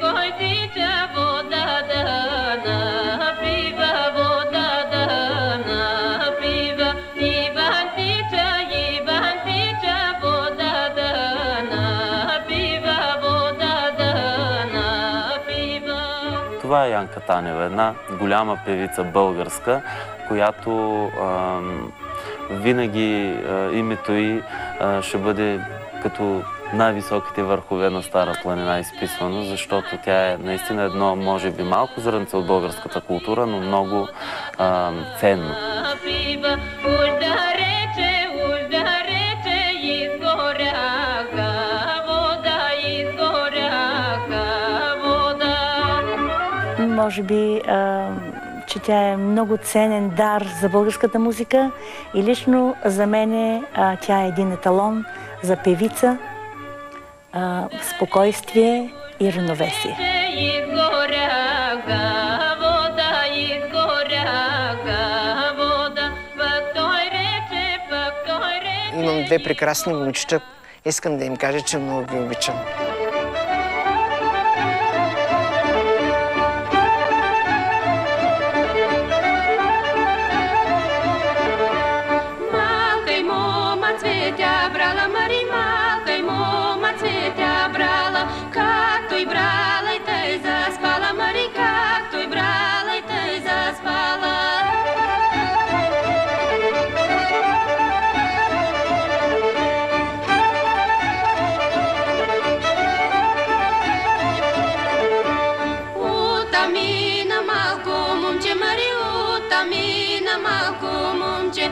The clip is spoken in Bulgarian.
кой тича водата напива, водата напива. Иван тича, водата напива, водата напива. Това е Янка Танева, една голяма певица българска, която винаги името й ще бъде като най-високите върхове на Стара планина изписвано, защото тя е наистина едно, може би малко зрънце от българската култура, но много ценно. Може би, че тя е много ценен дар за българската музика и лично за мен тя е един еталон за певица, спокойствие и равновесие. Имам две прекрасни момичета. Искам да им кажа, че много ги обичам. Малко момче,